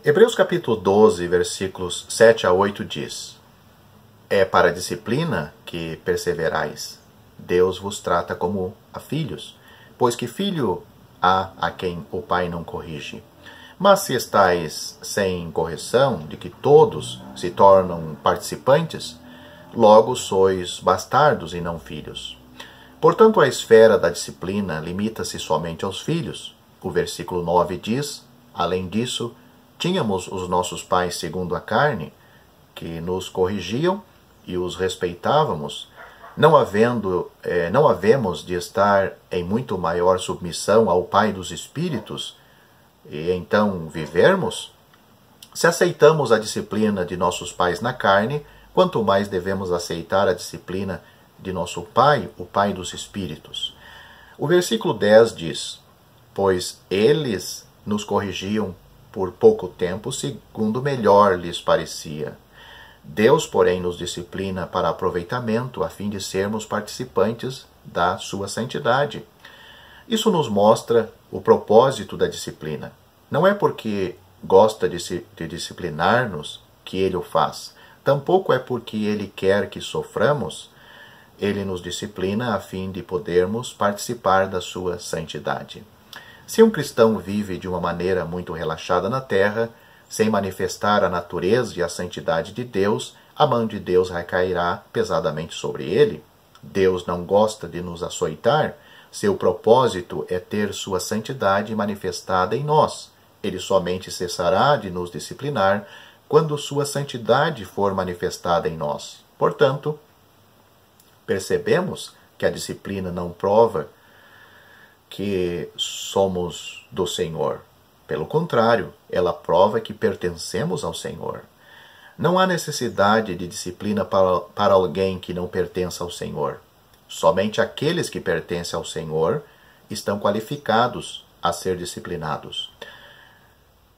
Hebreus capítulo 12, versículos 7 a 8 diz: É para a disciplina que perseverais. Deus vos trata como a filhos, pois que filho há a quem o pai não corrige? Mas se estáis sem correção, de que todos se tornam participantes, logo sois bastardos e não filhos. Portanto, a esfera da disciplina limita-se somente aos filhos. O versículo 9 diz: Além disso, tínhamos os nossos pais segundo a carne, que nos corrigiam e os respeitávamos, não havemos de estar em muito maior submissão ao Pai dos Espíritos, e então vivermos? Se aceitamos a disciplina de nossos pais na carne, quanto mais devemos aceitar a disciplina de nosso Pai, o Pai dos Espíritos. O versículo 10 diz: Pois eles nos corrigiam por pouco tempo, segundo melhor lhes parecia. Deus, porém, nos disciplina para aproveitamento, a fim de sermos participantes da sua santidade. Isso nos mostra o propósito da disciplina. Não é porque gosta de disciplinar-nos que ele o faz. Tampouco é porque ele quer que soframos. Ele nos disciplina a fim de podermos participar da sua santidade. Se um cristão vive de uma maneira muito relaxada na terra, sem manifestar a natureza e a santidade de Deus, a mão de Deus recairá pesadamente sobre ele. Deus não gosta de nos açoitar. Seu propósito é ter sua santidade manifestada em nós. Ele somente cessará de nos disciplinar quando sua santidade for manifestada em nós. Portanto, percebemos que a disciplina não prova que somos do Senhor. Pelo contrário, ela prova que pertencemos ao Senhor. Não há necessidade de disciplina para alguém que não pertence ao Senhor. Somente aqueles que pertencem ao Senhor estão qualificados a ser disciplinados.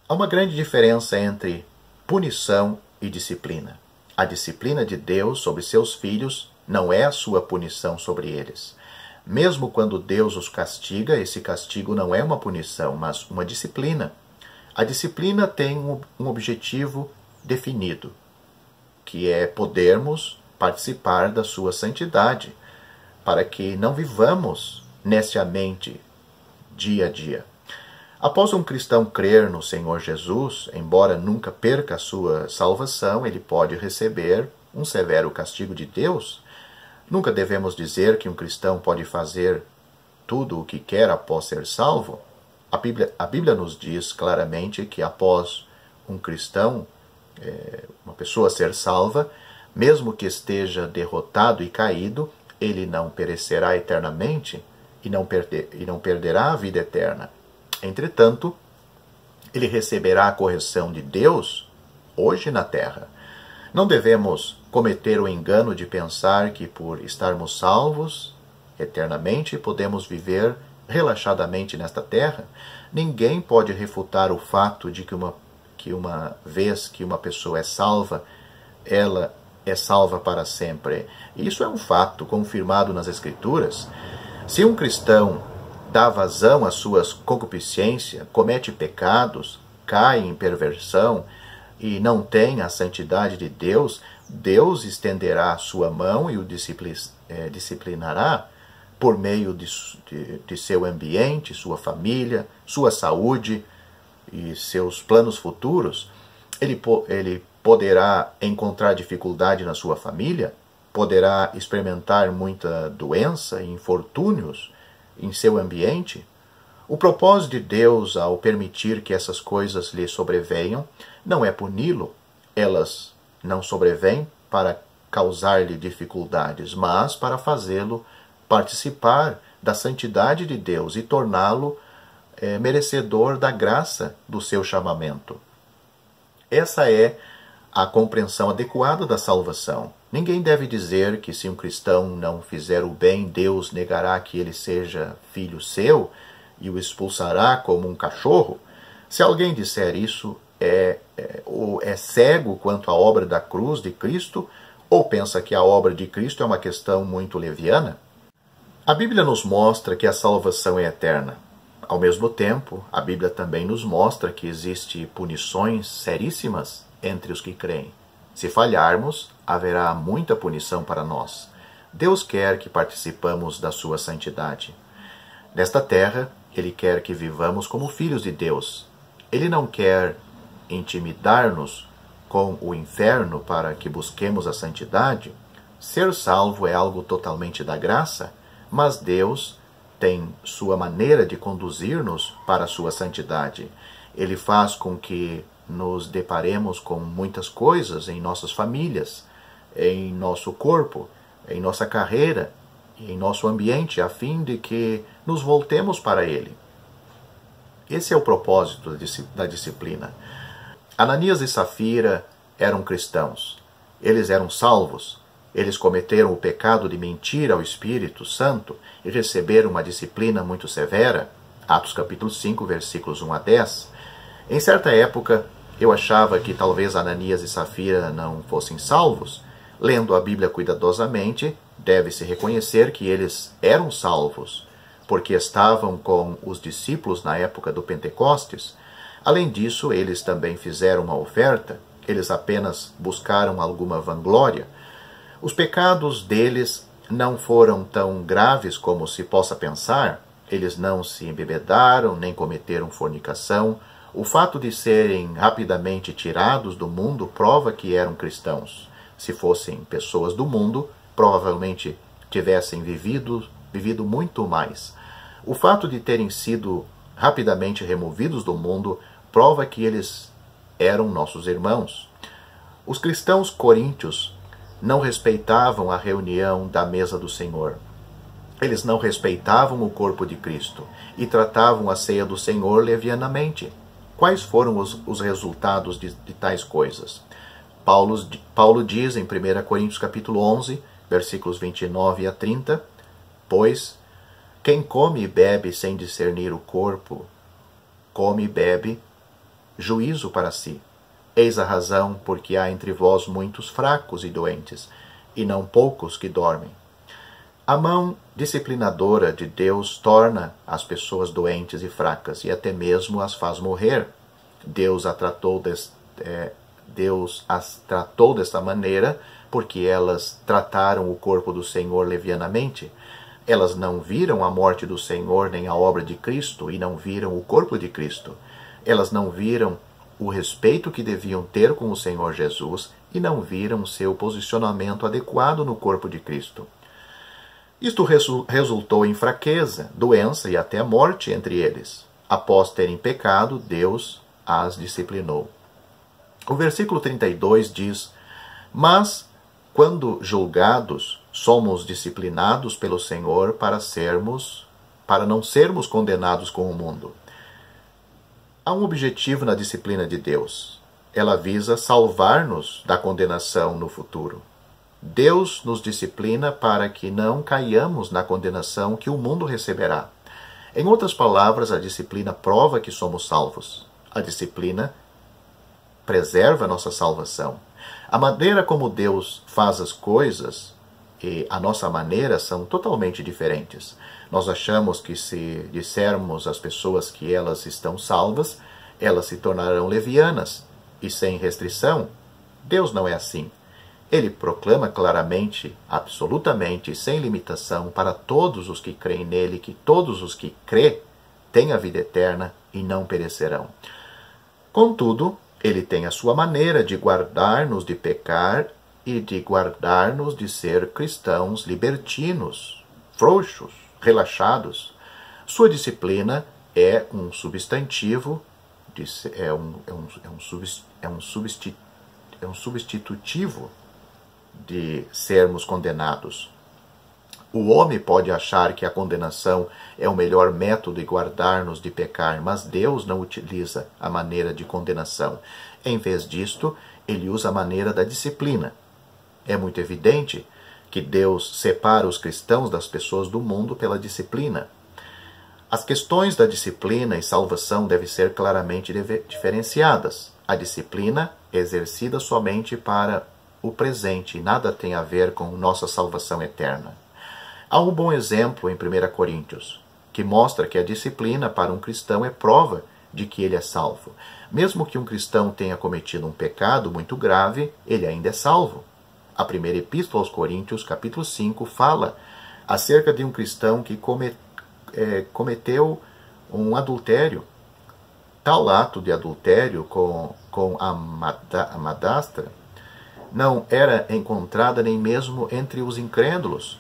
Há uma grande diferença entre punição e disciplina. A disciplina de Deus sobre seus filhos não é a sua punição sobre eles. Mesmo quando Deus os castiga, esse castigo não é uma punição, mas uma disciplina. A disciplina tem um objetivo definido, que é podermos participar da sua santidade, para que não vivamos neciamente dia a dia. Após um cristão crer no Senhor Jesus, embora nunca perca a sua salvação, ele pode receber um severo castigo de Deus. Nunca devemos dizer que um cristão pode fazer tudo o que quer após ser salvo. A Bíblia nos diz claramente que após um cristão, uma pessoa ser salva, mesmo que esteja derrotado e caído, ele não perecerá eternamente e não perderá a vida eterna. Entretanto, ele receberá a correção de Deus hoje na terra. Não devemos cometer o engano de pensar que por estarmos salvos eternamente podemos viver relaxadamente nesta terra. Ninguém pode refutar o fato de que uma vez que uma pessoa é salva, ela é salva para sempre. Isso é um fato confirmado nas Escrituras. Se um cristão dá vazão às suas concupiscências, comete pecados, cai em perversão e não tem a santidade de Deus, Deus estenderá a sua mão e o disciplinará por meio de seu ambiente, sua família, sua saúde e seus planos futuros. Ele poderá encontrar dificuldade na sua família, poderá experimentar muita doença e infortúnios em seu ambiente. O propósito de Deus ao permitir que essas coisas lhe sobrevenham não é puni-lo. Elas não sobrevêm para causar-lhe dificuldades, mas para fazê-lo participar da santidade de Deus e torná-lo merecedor da graça do seu chamamento. Essa é a compreensão adequada da salvação. Ninguém deve dizer que se um cristão não fizer o bem, Deus negará que ele seja filho seu e o expulsará como um cachorro. Se alguém disser isso, ou é cego quanto à obra da cruz de Cristo, ou pensa que a obra de Cristo é uma questão muito leviana. A Bíblia nos mostra que a salvação é eterna. Ao mesmo tempo, a Bíblia também nos mostra que existem punições seríssimas entre os que creem. Se falharmos, haverá muita punição para nós. Deus quer que participamos da sua santidade. Nesta terra, Ele quer que vivamos como filhos de Deus. Ele não quer intimidar-nos com o inferno para que busquemos a santidade. Ser salvo é algo totalmente da graça, mas Deus tem sua maneira de conduzir-nos para a sua santidade. Ele faz com que nos deparemos com muitas coisas em nossas famílias, em nosso corpo, em nossa carreira, em nosso ambiente, a fim de que nos voltemos para Ele. Esse é o propósito da disciplina. Ananias e Safira eram cristãos. Eles eram salvos. Eles cometeram o pecado de mentir ao Espírito Santo e receberam uma disciplina muito severa. Atos capítulo 5, versículos 1 a 10. Em certa época, eu achava que talvez Ananias e Safira não fossem salvos. Lendo a Bíblia cuidadosamente, deve-se reconhecer que eles eram salvos, porque estavam com os discípulos na época do Pentecostes. Além disso, eles também fizeram uma oferta. Eles apenas buscaram alguma vanglória. Os pecados deles não foram tão graves como se possa pensar. Eles não se embebedaram, nem cometeram fornicação. O fato de serem rapidamente tirados do mundo prova que eram cristãos. Se fossem pessoas do mundo, provavelmente tivessem vivido muito mais. O fato de terem sido rapidamente removidos do mundo prova que eles eram nossos irmãos. Os cristãos coríntios não respeitavam a reunião da mesa do Senhor. Eles não respeitavam o corpo de Cristo e tratavam a ceia do Senhor levianamente. Quais foram os resultados de tais coisas? Paulo diz em 1 Coríntios capítulo 11, versículos 29 a 30, pois quem come e bebe sem discernir o corpo, come e bebe juízo para si. Eis a razão porque há entre vós muitos fracos e doentes, e não poucos que dormem. A mão disciplinadora de Deus torna as pessoas doentes e fracas, e até mesmo as faz morrer. Deus as tratou desta maneira porque elas trataram o corpo do Senhor levianamente. Elas não viram a morte do Senhor nem a obra de Cristo, e não viram o corpo de Cristo. Elas não viram o respeito que deviam ter com o Senhor Jesus e não viram seu posicionamento adequado no corpo de Cristo. Isto resultou em fraqueza, doença e até morte entre eles. Após terem pecado, Deus as disciplinou. O versículo 32 diz: mas, quando julgados, somos disciplinados pelo Senhor para não sermos condenados com o mundo. Há um objetivo na disciplina de Deus. Ela visa salvar-nos da condenação no futuro. Deus nos disciplina para que não caiamos na condenação que o mundo receberá. Em outras palavras, a disciplina prova que somos salvos. A disciplina preserva a nossa salvação. A maneira como Deus faz as coisas e a nossa maneira são totalmente diferentes. Nós achamos que se dissermos às pessoas que elas estão salvas, elas se tornarão levianas e sem restrição. Deus não é assim. Ele proclama claramente, absolutamente, sem limitação para todos os que creem nele, que todos os que crê têm a vida eterna e não perecerão. Contudo, ele tem a sua maneira de guardar-nos de pecar e de guardar-nos de ser cristãos libertinos, frouxos, relaxados. Sua disciplina é um substantivo, substitutivo de sermos condenados. O homem pode achar que a condenação é o melhor método de guardar-nos de pecar, mas Deus não utiliza a maneira de condenação. Em vez disto, ele usa a maneira da disciplina. É muito evidente que Deus separa os cristãos das pessoas do mundo pela disciplina. As questões da disciplina e salvação devem ser claramente diferenciadas. A disciplina é exercida somente para o presente e nada tem a ver com nossa salvação eterna. Há um bom exemplo em 1 Coríntios, que mostra que a disciplina para um cristão é prova de que ele é salvo. Mesmo que um cristão tenha cometido um pecado muito grave, ele ainda é salvo. A primeira epístola aos Coríntios, capítulo 5, fala acerca de um cristão que cometeu um adultério. Tal ato de adultério com a madrasta não era encontrada nem mesmo entre os incrédulos.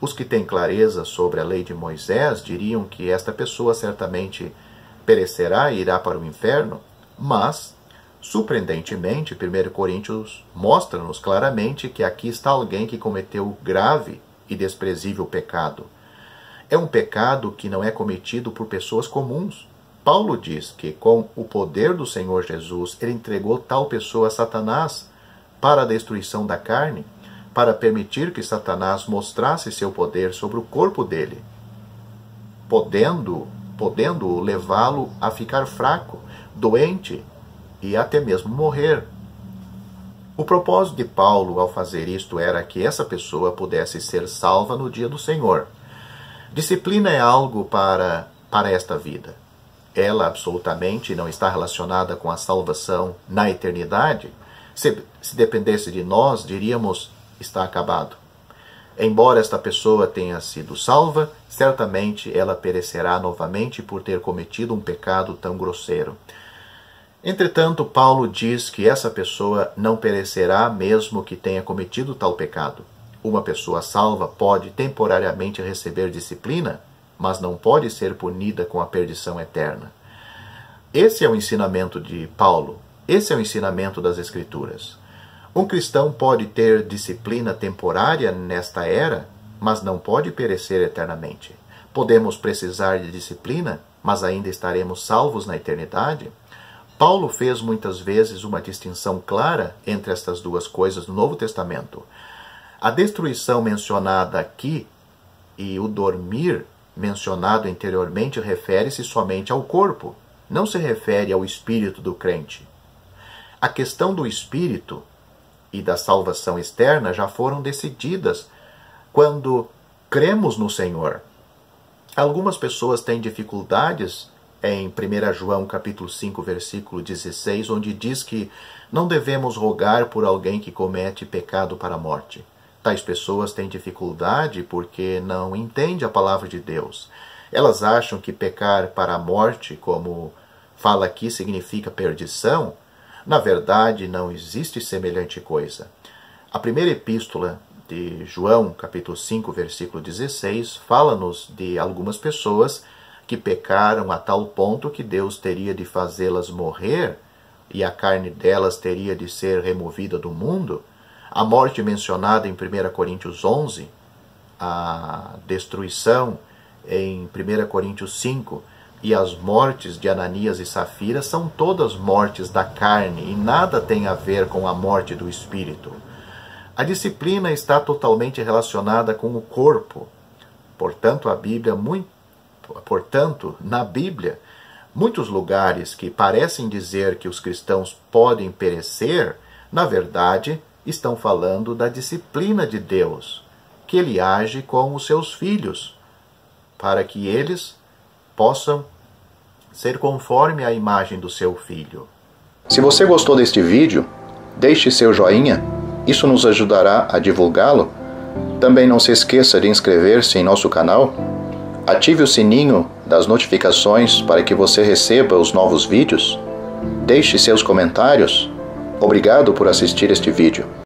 Os que têm clareza sobre a lei de Moisés diriam que esta pessoa certamente perecerá e irá para o inferno, mas, surpreendentemente, 1 Coríntios mostra-nos claramente que aqui está alguém que cometeu grave e desprezível pecado. É um pecado que não é cometido por pessoas comuns. Paulo diz que, com o poder do Senhor Jesus, ele entregou tal pessoa a Satanás para a destruição da carne, para permitir que Satanás mostrasse seu poder sobre o corpo dele, podendo levá-lo a ficar fraco, doente e até mesmo morrer. O propósito de Paulo ao fazer isto era que essa pessoa pudesse ser salva no dia do Senhor. Disciplina é algo para esta vida. Ela absolutamente não está relacionada com a salvação na eternidade. Se dependesse de nós, diríamos, está acabado. Embora esta pessoa tenha sido salva, certamente ela perecerá novamente por ter cometido um pecado tão grosseiro. Entretanto, Paulo diz que essa pessoa não perecerá mesmo que tenha cometido tal pecado. Uma pessoa salva pode temporariamente receber disciplina, mas não pode ser punida com a perdição eterna. Esse é o ensinamento de Paulo. Esse é o ensinamento das Escrituras. Um cristão pode ter disciplina temporária nesta era, mas não pode perecer eternamente. Podemos precisar de disciplina, mas ainda estaremos salvos na eternidade? Paulo fez muitas vezes uma distinção clara entre estas duas coisas no Novo Testamento. A destruição mencionada aqui e o dormir mencionado anteriormente refere-se somente ao corpo, não se refere ao espírito do crente. A questão do espírito e da salvação externa já foram decididas quando cremos no Senhor. Algumas pessoas têm dificuldades em 1 João capítulo 5, versículo 16, onde diz que não devemos rogar por alguém que comete pecado para a morte. Tais pessoas têm dificuldade porque não entendem a palavra de Deus. Elas acham que pecar para a morte, como fala aqui, significa perdição. Na verdade, não existe semelhante coisa. A primeira epístola de João, capítulo 5, versículo 16, fala-nos de algumas pessoas que pecaram a tal ponto que Deus teria de fazê-las morrer e a carne delas teria de ser removida do mundo. A morte mencionada em 1 Coríntios 11, a destruição em 1 Coríntios 5 e as mortes de Ananias e Safira são todas mortes da carne e nada tem a ver com a morte do espírito. A disciplina está totalmente relacionada com o corpo. Portanto, na Bíblia, muitos lugares que parecem dizer que os cristãos podem perecer, na verdade, estão falando da disciplina de Deus, que Ele age com os seus filhos, para que eles possam ser conforme à imagem do seu Filho. Se você gostou deste vídeo, deixe seu joinha, isso nos ajudará a divulgá-lo. Também não se esqueça de inscrever-se em nosso canal, ative o sininho das notificações para que você receba os novos vídeos, deixe seus comentários. Obrigado por assistir este vídeo.